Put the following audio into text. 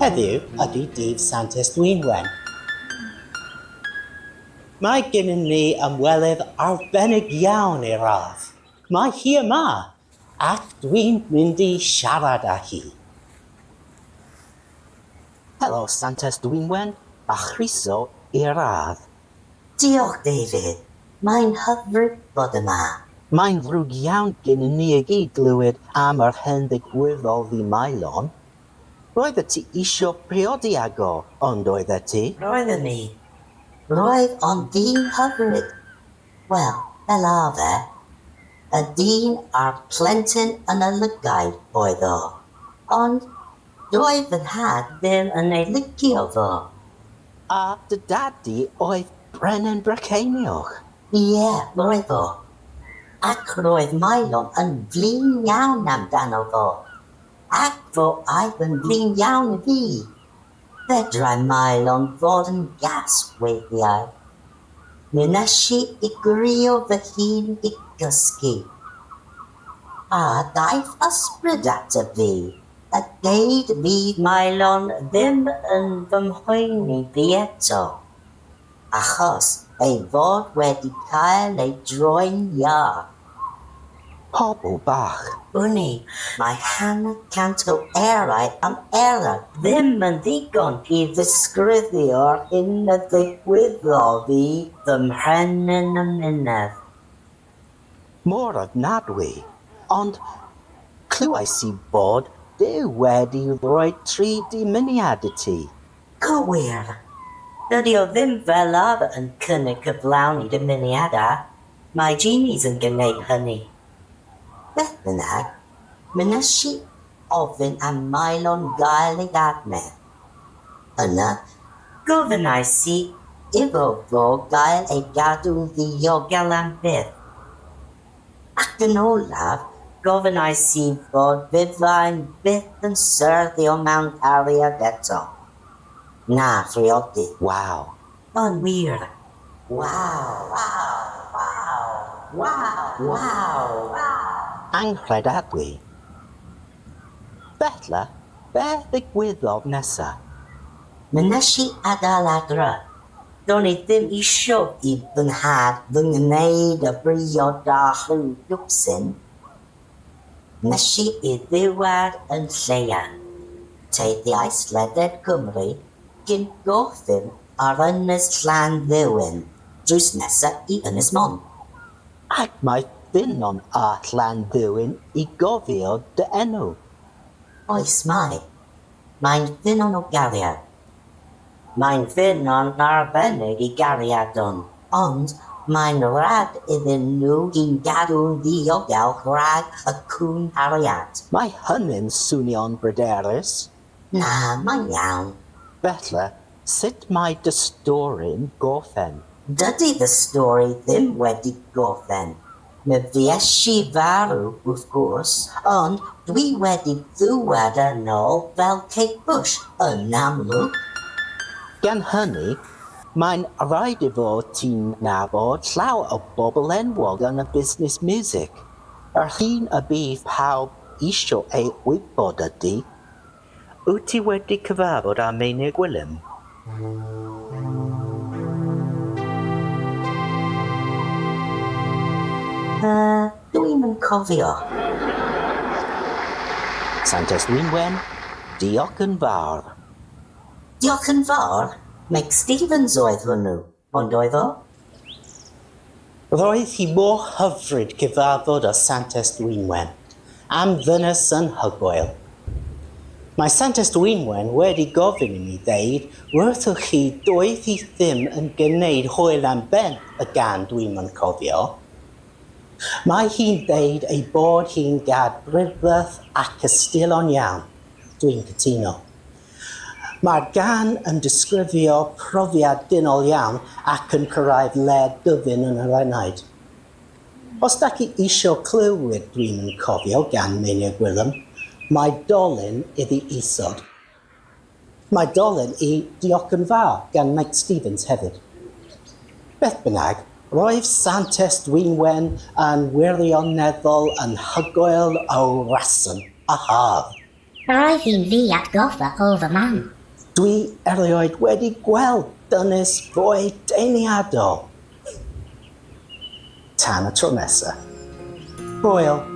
Heddiw ydy Dydd Santes Dwynwen. Mae gennym ni ymwelydd arbennig iawn i'r ardd. Mae hi yma, ac dwi'n mynd i siarad â hi. Helo, Santes Dwynwen, a chriso i'r ardd. Diolch, David. Mae'n hyfryd bod yma. Mae'n ddrwg iawn gennym ni i gyd glywed am yr hyn ddigwyddodd i Maelon. Roeddet ti isio priodi ago, ond oeddet ti? Roedden ni. Roedd ond dyn hyfryd. Wel, fel arfer, y dyn a'r plentyn yn y lygaid oedd o. Ond doedd fy nhad ddim yn ei licio fo. A dy dadi oedd Brenin Bryceiniwch. Ie, roedd o. Ac roedd Maelon yn flin iawn amdano fo. Ac fo aeth yn flin iawn i fi. Fedrai Maelon fod yn gas weithiau. Mi nes i grio fy hun i gysgu. A daeth ysbryd at y fi, a deud fydd Maelon ddim yn fy mhoeni fi eto, achos ei fod wedi cael ei droi'n iach. Pobl bach. Wni, mae 100 o erau am era ddim yn ddigon i ddisgrifio'r hyn y ddigwyddodd i fy mhrenin ymynedd. Mor ofnadwy, ond clywais i bod Dyw wedi rhoi 3 dymuniad i ti. Cywir. Dydy o ddim fel arfer yn cynnig cyflawni dymuniadau. Mae genies yn gwneud hynny. Beth bynnag, mi nes i ofyn am Maelon gael ei adnedd. Yna, gofynnais i iddo fo gael ei gadw'n ddiogel am byth. Ac yn olaf, gofynnais i fod fyddai'n byth yn syrthio mewn cariad eto. Na, phriodi. Waw. Ond wir. Waw, waw, waw, waw, waw, waw. Anghredadwy. Bella, beth ddigwyddodd nesa? Mi nes i adael adra. Do'n i ddim isio i fy nhad fy ngwneud y brio ddathlu dwcsyn. Nes i ddiwedd yn lleian. Teithiau sleded Cymru gyn goffin ar Ynys Llandduwyn drws nesaf i Ynys Mon. Ac mae ffynon a Llandduwyn i gofio dy enw. Oes mae. Mae'n ffynon o gariad. Mae'n ffynon arbennig i gariadon, ond mae'n rhad iddyn nhw i'n gadw'n ddiogel rhag y cwn ariad. Mae hynny'n swnio'n bryderus. Na, mae'n iawn. Bella, sut mae dy stori'n gorffen? Dydy dy stori ddim wedi gorffen. Mi fues i farw, wrth gwrs, ond dwi wedi ddwad yn ôl fel Kate Bush yn amlwg. Gan hynny, mae'n rhaid i fod ti'n nabod llawer o bobl enwog yn y busnes music. Yr hyn y bydd pawb isio ei wybod ydy. Wyt ti wedi cyfarfod â Mae Dwynwen? Dwi'n yn cofio. Santes Dwynwen, diolch yn fawr. Diolch yn fawr. Meg Stevens oedd hwnnw, ond oedd o? Roedd hi mor hyfryd cyfarfod â Santes Dwynwen, am ddynes yn hygoel. Mae Santes Dwynwen wedi gofyn i mi ddeud wrthwch chi doedd hi ddim yn gwneud hwyl am ben y gan dwi'n yn cofio. Mae hi'n deud ei bod hi'n gad brydferth ac ystilon iawn. Dwi'n cytuno. Mae'r gan yn disgrifio profiad dynol iawn ac yn cyrraedd le dyfyn yn yr enaid. Os da chi isio clywed dwi'n yn cofio gan Mae Dwynwen, mae Dolen iddi isod. Mae Dolen i diolch yn fawr gan Mike Stevens hefyd. Beth bynnag, roedd Santes Dwynwen yn wirioneddol yn hygoel o rasyn a haf. Roedd hi'n fi atgoffa o fy mam. Dwi erioed wedi gweld dynes fwy deiniadol. Tan y tro nesaf. Hwyl.